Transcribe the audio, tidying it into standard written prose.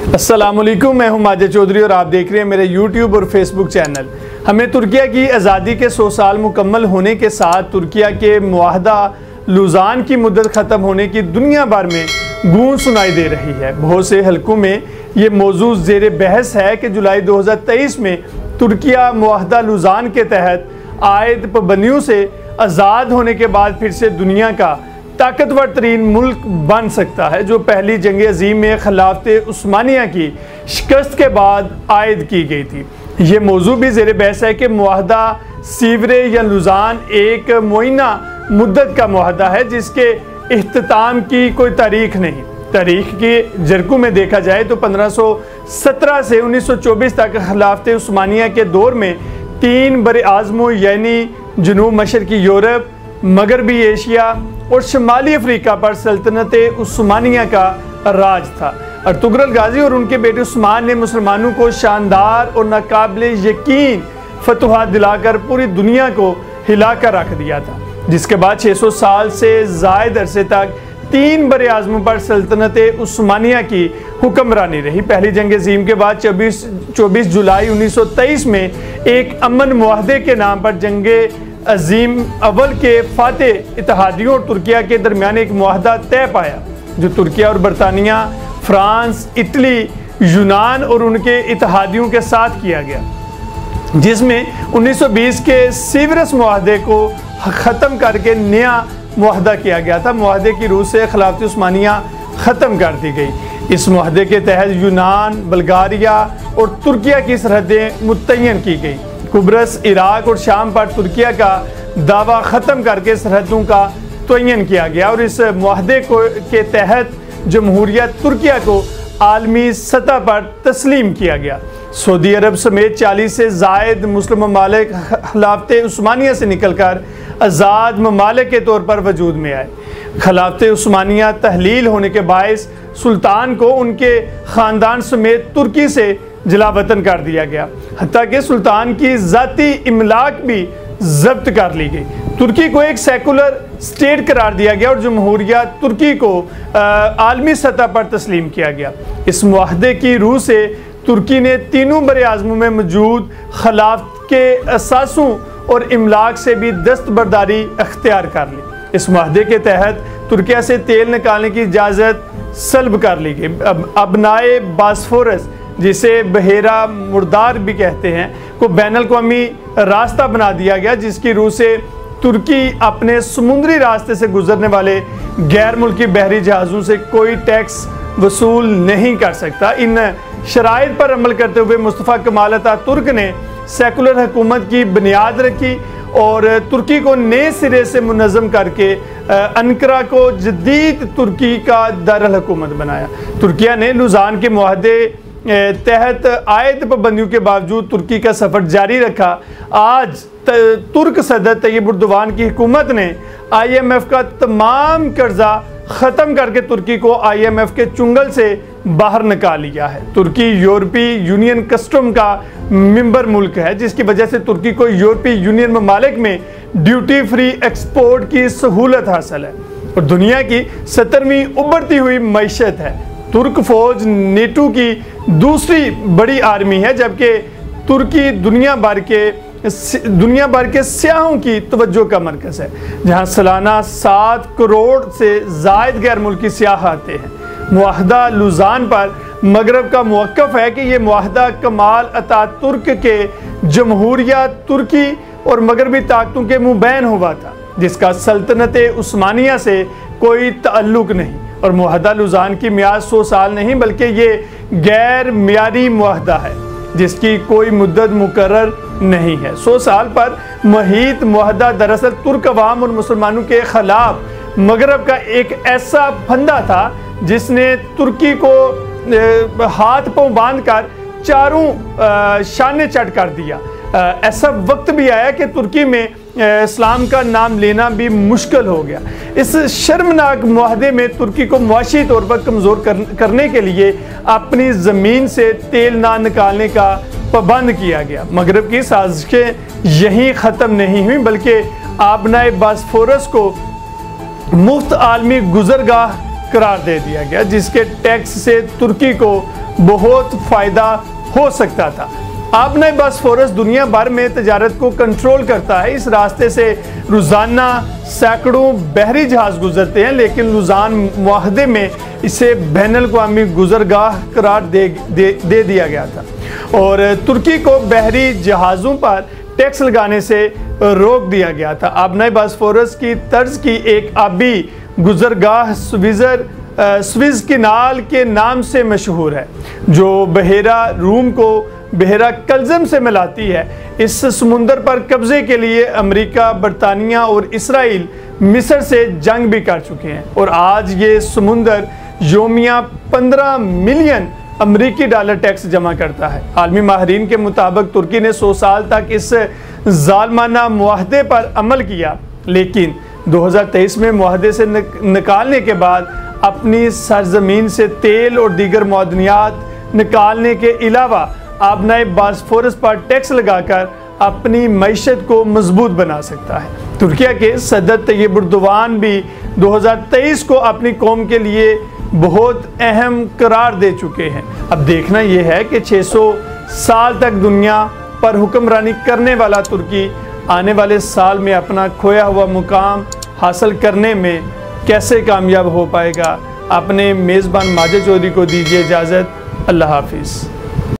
अस्सलामुअलैकुम, मैं हूं माजिद चौधरी और आप देख रहे हैं मेरे यूट्यूब और फेसबुक चैनल। हमें तुर्किया की आज़ादी के 100 साल मुकम्मल होने के साथ तुर्किया के मुआहदा लुज़ान की मुद्दत ख़त्म होने की दुनिया भर में गूंज सुनाई दे रही है। बहुत से हलकों में ये मौजू ज़ेर बहस है कि जुलाई 2023 में तुर्किया मुआहदा लुज़ान के तहत आयद पाबंदियों से आज़ाद होने के बाद फिर से दुनिया का ताकतवर तरीन मुल्क बन सकता है, जो पहली जंग अज़ीम में खिलाफत उस्मानिया की शिकस्त के बाद आयद की गई थी। ये मौजू भी ज़ेर बहस है कि मुआहदा सीवरे या लुज़ान एक मुइना मुद्दत का मुआहदा है जिसके इख्तिताम की कोई तारीख नहीं। तारीख की जरकू में देखा जाए तो 1517 से 1924 तक खिलाफत उस्मानिया के दौर में 3 बरे आज़मों यानी जनूब मशरकी यूरोप, मगरबी एशिया और शुमाली अफ्रीका पर सल्तनत उस्मानिया का राज था। अर्तुगरुल गाजी और उनके बेटे उस्मान ने मुसलमानों को शानदार और नाकाबिले यकीन फतुहात दिलाकर पूरी दुनिया को हिलाकर रख दिया था, जिसके बाद 600 साल से ज़ायद अरसे तक 3 बरे आज़मों पर सल्तनत उस्मानिया की हुक्मरानी रही। पहली जंग अज़ीम के बाद 24 जुलाई 1923 में एक अमन मुआहदे के नाम पर जंग अज़ीम अव्वल के फातेह इत्तेहादियों और तुर्किया के दरमियान एक मुआहदा तय पाया, जो तुर्किया और बरतानिया, फ्रांस, इटली, यूनान और उनके इत्तेहादियों के साथ किया गया, जिसमें 1920 के सीवरस मुआहदे को ख़त्म करके नया मुआहदा किया गया था। मुआहदे की रूह से खिलाफत उस्मानिया ख़त्म कर दी गई। इस मुआहदे के तहत यूनान, बुल्गारिया और तुर्किया की सरहदें मुतय्यन की गई। कुब्रस, इराक और शाम पर तुर्किया का दावा ख़त्म करके सरहदों का तयन किया गया और इस मुआहदे के तहत जमहूरियत तुर्किया को आलमी सतह पर तस्लीम किया गया। सऊदी अरब समेत 40 से ज़ायद मुस्लिम ममालिक खिलाफत उस्मानिया से निकलकर आज़ाद ममालिक के तौर पर वजूद में आए। खिलाफत उस्मानिया तहलील होने के बायस सुल्तान को उनके ख़ानदान समेत तुर्की से जलावतन कर दिया गया, हत्ता कि सुल्तान की ज़ाती इमलाक भी जब्त कर ली गई। तुर्की को एक सेकुलर स्टेट करार दिया गया और जमहूरियत तुर्की को आलमी सतह पर तस्लीम किया गया। इस मुआहदे की रूह से तुर्की ने तीनों बरे आज़मों में मौजूद खिलाफत के असासों और इमलाक से भी दस्तबरदारी अख्तियार कर ली। इस मुआहदे के तहत तुर्किया से तेल निकालने की इजाज़त सल्ब कर ली गई। अबनाए बास्फोरस, जिसे बहेरा मुर्दार भी कहते हैं, को बैनुल-अक़वामी रास्ता बना दिया गया, जिसकी रूह से तुर्की अपने समुद्री रास्ते से गुजरने वाले गैर मुल्की बहरी जहाज़ों से कोई टैक्स वसूल नहीं कर सकता। इन शराइत पर अमल करते हुए मुस्तफ़ा कमाल अतातुर्क ने सेकुलर हुकूमत की बुनियाद रखी और तुर्की को नए सिरे से मुनज़्ज़म करके अंकारा को जदीद तुर्की का दारुल हुकूमत बनाया। तुर्किया ने लुज़ान के मुआहदे तहत आयद पाबंदियों के बावजूद तुर्की का सफ़र जारी रखा। आज तुर्क सदर तैयब एर्दोगान की हुकूमत ने IMF का तमाम कर्जा ख़त्म करके तुर्की को IMF के चुंगल से बाहर निकाल लिया है। तुर्की यूरोपीय यूनियन कस्टम का मेंबर मुल्क है, जिसकी वजह से तुर्की को यूरोपीय यूनियन ममालिक में ड्यूटी फ्री एक्सपोर्ट की सहूलत हासिल है और दुनिया की 17वीं उभरती हुई मईशत है। तुर्क फौज नेटो की दूसरी बड़ी आर्मी है, जबकि तुर्की दुनिया भर के सियाहों की तवज्जो का मरकज़ है, जहां सालाना 7 करोड़ से ज़ायद गैर मुल्की सियाह आते हैं। मुआहदा लुज़ान पर मगरब का मौक़िफ़ है कि यह मुआहदा कमाल अतातुर्क के जमहूरियत तुर्की और मगरबी ताकतों के मुबैन हुआ था, जिसका सल्तनत उस्मानिया से कोई ताल्लुक़ नहीं। और मुआहदा लुज़ान की मियाद 100 साल नहीं बल्कि ये गैर मियारी मुआहदा है, जिसकी कोई मुद्दत मुकर्रर नहीं है। 100 साल पर मुहित मुआहदा दरअसल तुर्क अवाम और मुसलमानों के खिलाफ मगरब का एक ऐसा फंदा था जिसने तुर्की को हाथ पांव बांध कर चारों शाने चट कर दिया। ऐसा वक्त भी आया कि तुर्की में इस्लाम का नाम लेना भी मुश्किल हो गया। इस शर्मनाक मुआहदे में तुर्की को मुआशी तौर पर कमज़ोर करने के लिए अपनी ज़मीन से तेल ना निकालने का पाबंद किया गया। मगरब की साजिशें यहीं ख़त्म नहीं हुई बल्कि आबनाए बास्फोरस को मुफ्त आलमी गुजरगाह करार दे दिया गया, जिसके टैक्स से तुर्की को बहुत फ़ायदा हो सकता था। अब नए बॉस्फोरस दुनिया भर में तजारत को कंट्रोल करता है। इस रास्ते से रोज़ाना सैकड़ों बहरी जहाज़ गुजरते हैं, लेकिन लुज़ान मुआहदे में इसे बैनुल-अक़वामी गुजरगाह करार दे दिया गया था और तुर्की को बहरी जहाज़ों पर टैक्स लगाने से रोक दिया गया था। अब नए बॉस्फोरस की तर्ज की एक आबी गुजरगाह स्विज किनाल के नाम से मशहूर है, जो बहेरा रूम को बहेरा कल्ज़म से मिलाती है। इस समुंदर पर कब्जे के लिए अमेरिका, बरतानिया और इसराइल मिस्र से जंग भी कर चुके हैं और आज ये समुंदर योमिया 15 मिलियन अमेरिकी डॉलर टैक्स जमा करता है। आलमी माहिरीन के मुताबिक तुर्की ने 100 साल तक इस जालमाना मुआहदे पर अमल किया, लेकिन 2023 में मुआहदे से निकालने के बाद अपनी सरजमीन से तेल और दीगर मदनियात निकालने के अलावा अब नए बॉस्फोरस पर टैक्स लगाकर अपनी मईशत को मजबूत बना सकता है। तुर्किया के सदर तैयब एर्दोगान भी 2023 को अपनी कौम के लिए बहुत अहम करार दे चुके हैं। अब देखना यह है कि 600 साल तक दुनिया पर हुक्मरानी करने वाला तुर्की आने वाले साल में अपना खोया हुआ मुकाम हासिल करने में कैसे कामयाब हो पाएगा। अपने मेज़बान माजिद चौधरी को दीजिए इजाज़त। अल्लाह हाफिज़।